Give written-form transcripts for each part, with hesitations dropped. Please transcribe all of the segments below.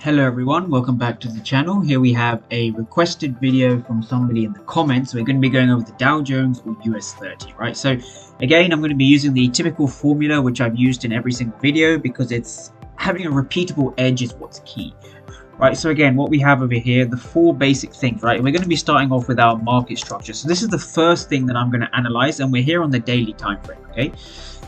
Hello everyone, welcome back to the channel. Here we have a requested video from somebody in the comments. We're going to be going over the Dow Jones or US 30, right? So again, I'm going to be using the typical formula which I've used in every single video because it's having a repeatable edge is what's key. Right, so again, what we have over here, the four basic things, right? We're going to be starting off with our market structure. So this is the first thing that I'm going to analyze, and we're here on the daily time frame, okay?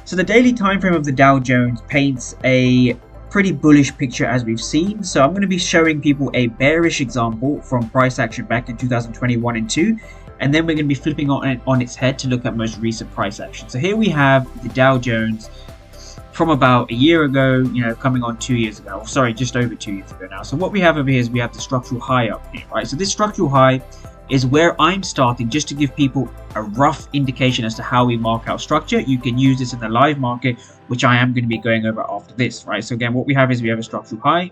So the daily time frame of the Dow Jones paints a pretty bullish picture as we've seen. So I'm going to be showing people a bearish example from price action back in 2021 and 2, and then we're going to be flipping on its head to look at most recent price action. So here we have the Dow Jones from about a year ago, coming on 2 years ago. Sorry, just over 2 years ago now. So what we have over here is we have the structural high up here, right? So this structural high is where I'm starting, just to give people a rough indication as to how we mark our structure. You can use this in the live market, which I am going to be going over after this, right? So again, what we have is we have a structural high,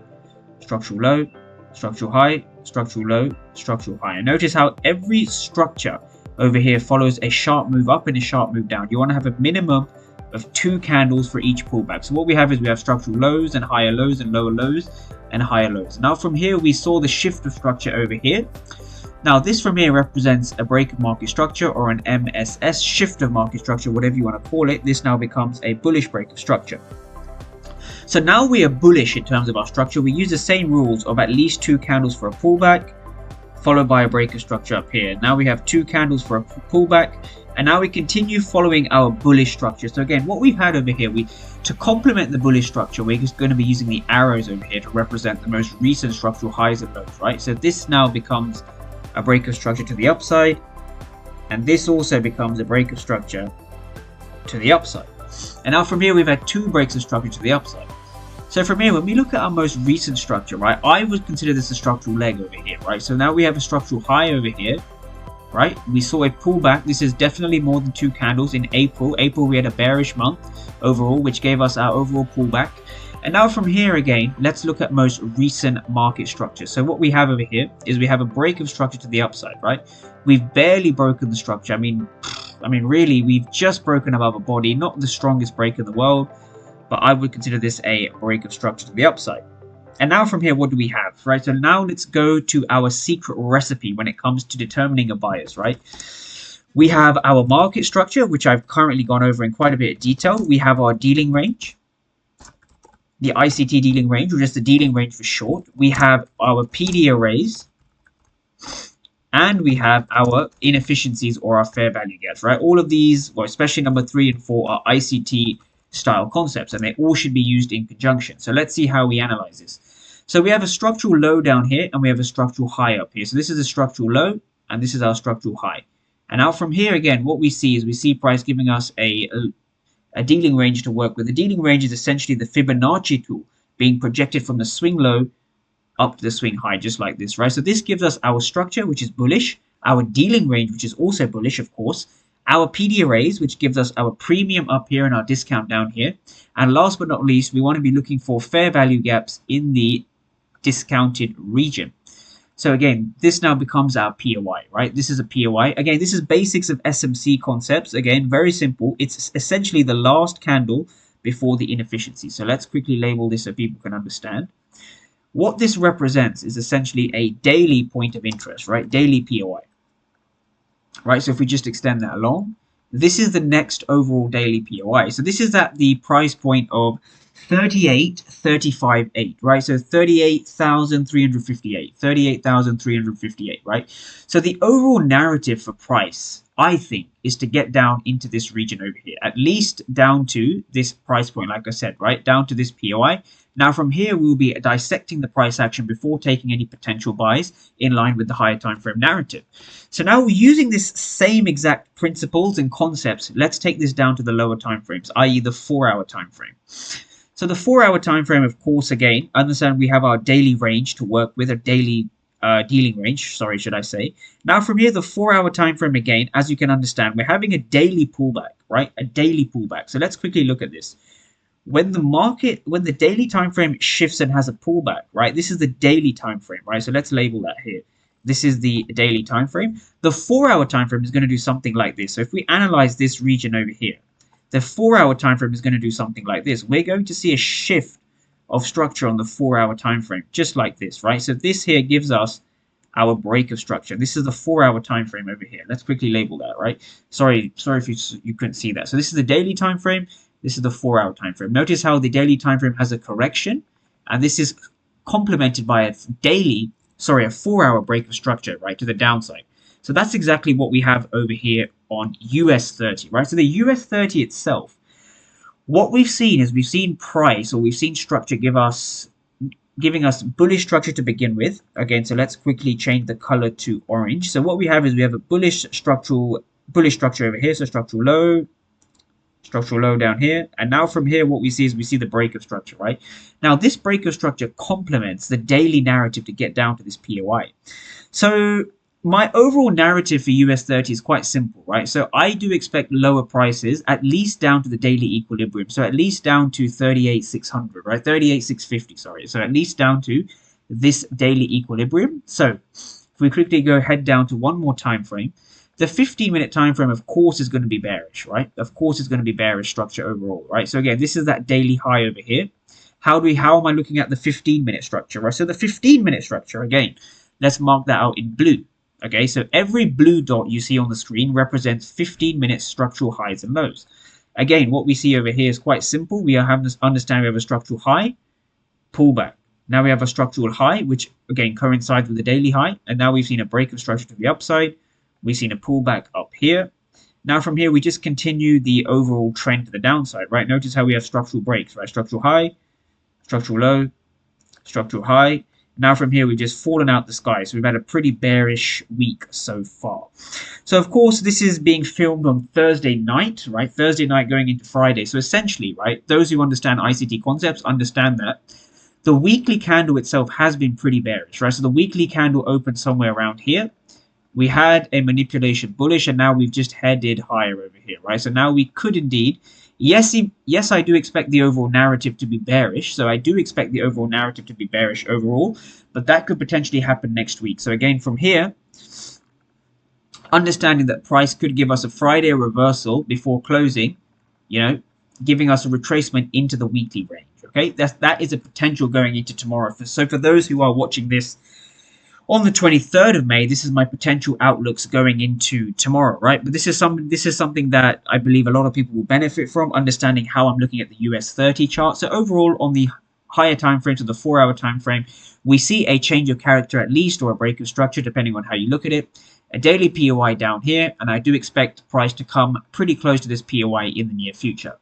structural low, structural high, structural low, structural high. And notice how every structure over here follows a sharp move up and a sharp move down. You want to have a minimum of 2 candles for each pullback. So what we have is we have structural lows and higher lows and lower lows and higher lows. Now from here, we saw the shift of structure over here. Now this from here represents a break of market structure, or an MSS, shift of market structure, whatever you want to call it. This now becomes a bullish break of structure. So now we are bullish in terms of our structure. We use the same rules of at least 2 candles for a pullback, followed by a break of structure up here. Now we have 2 candles for a pullback, and now we continue following our bullish structure. So again, what we've had over here, to complement the bullish structure, we're just going to be using the arrows over here to represent the most recent structural highs and lows, right? So this now becomes a break of structure to the upside, and this also becomes a break of structure to the upside. And now from here, we've had 2 breaks of structure to the upside. So from here, when we look at our most recent structure, right, I would consider this a structural leg over here, right? So now we have a structural high over here, right? We saw a pullback. This is definitely more than 2 candles in April. We had a bearish month overall, which gave us our overall pullback. And now from here again, let's look at most recent market structure. So what we have over here is we have a break of structure to the upside, right? We've barely broken the structure. I mean, really, we've just broken above a body, not the strongest break in the world, but I would consider this a break of structure to the upside. And now from here, what do we have, right? So now let's go to our secret recipe when it comes to determining a bias, right? We have our market structure, which I've currently gone over in quite a bit of detail. We have our dealing range, the ICT dealing range, or just the dealing range for short. We have our PD arrays, and we have our inefficiencies or our fair value gaps, right? All of these, well, especially number 3 and 4, are ICT style concepts, and they all should be used in conjunction. So let's see how we analyze this. So we have a structural low down here, and we have a structural high up here. So this is a structural low, and this is our structural high. And now from here again, what we see is we see price giving us a dealing range to work with. The dealing range is essentially the Fibonacci tool being projected from the swing low up to the swing high, just like this, right? So this gives us our structure, which is bullish, our dealing range, which is also bullish, of course, our PD arrays, which gives us our premium up here and our discount down here. And last but not least, we want to be looking for fair value gaps in the discounted region. So again, this now becomes our POI, right? This is a POI. Again, this is basics of SMC concepts. Again, very simple. It's essentially the last candle before the inefficiency. So let's quickly label this so people can understand. What this represents is essentially a daily point of interest, right? Daily POI. Right, so if we just extend that along, this is the next overall daily POI. So this is at the price point of 38,358, right? So 38,358, 38,358, right? So the overall narrative for price, I think, is to get down into this region over here, at least down to this price point, like I said, right? Down to this POI. Now from here, we'll be dissecting the price action before taking any potential buys in line with the higher time frame narrative. So now we're using this same exact principles and concepts. Let's take this down to the lower time frames, i.e. the 4-hour time frame. So the 4-hour time frame, of course, again, understand we have our daily range to work with, a daily dealing range, sorry, should I say. Now from here, the 4-hour time frame, again, as you can understand, we're having a daily pullback, right? A daily pullback. So let's quickly look at this. When the daily time frame shifts and has a pullback, right? This is the daily time frame, right? So let's label that here. This is the daily time frame. The 4-hour time frame is going to do something like this. So if we analyze this region over here, the 4-hour time frame is going to do something like this. We're going to see a shift of structure on the 4-hour time frame, just like this, right? So this here gives us our break of structure. This is the 4-hour time frame over here. Let's quickly label that, right? Sorry if you couldn't see that. So this is the daily time frame. This is the 4-hour time frame. Notice how the daily time frame has a correction, and this is complemented by a 4-hour break of structure, right, to the downside. So that's exactly what we have over here on US 30, right? So the US 30 itself, what we've seen is we've seen price, or we've seen structure giving us bullish structure to begin with. Again, so let's quickly change the color to orange. So what we have is we have a bullish structure over here. So structural low down here. And now from here, what we see is we see the break of structure, right? Now, this break of structure complements the daily narrative to get down to this POI. So my overall narrative for US 30 is quite simple, right? So I do expect lower prices, at least down to the daily equilibrium. So at least down to 38,600, right? 38,650, sorry. So at least down to this daily equilibrium. So if we quickly head down to one more time frame, the 15-minute time frame, of course, is going to be bearish, right? Of course, it's going to be bearish structure overall, right? So again, this is that daily high over here. How am I looking at the 15-minute structure, right? So the 15-minute structure, again, let's mark that out in blue. Okay, so every blue dot you see on the screen represents 15-minute structural highs and lows. Again, what we see over here is quite simple. We have this understanding we have a structural high, pullback. Now we have a structural high, which again coincides with the daily high. And now we've seen a break of structure to the upside. We've seen a pullback up here. Now from here, we just continue the overall trend to the downside, right? Notice how we have structural breaks, right? Structural high, structural low, structural high. Now from here, we've just fallen out the sky. So we've had a pretty bearish week so far. So of course, this is being filmed on Thursday night, right? Thursday night going into Friday. So essentially, right, those who understand ICT concepts understand that the weekly candle itself has been pretty bearish, right? So the weekly candle opened somewhere around here. We had a manipulation bullish, and now we've just headed higher over here, right? So now we could indeed, yes, I do expect the overall narrative to be bearish. So I do expect the overall narrative to be bearish overall, but that could potentially happen next week. So again, from here, understanding that price could give us a Friday reversal before closing, giving us a retracement into the weekly range. Okay, that is a potential going into tomorrow. So for those who are watching this on the 23rd of May, this is my potential outlooks going into tomorrow, right? But this is something that I believe a lot of people will benefit from, understanding how I'm looking at the US 30 chart. So overall, on the higher time frame to the 4-hour time frame, we see a change of character at least, or a break of structure, depending on how you look at it. A daily POI down here, and I do expect price to come pretty close to this POI in the near future.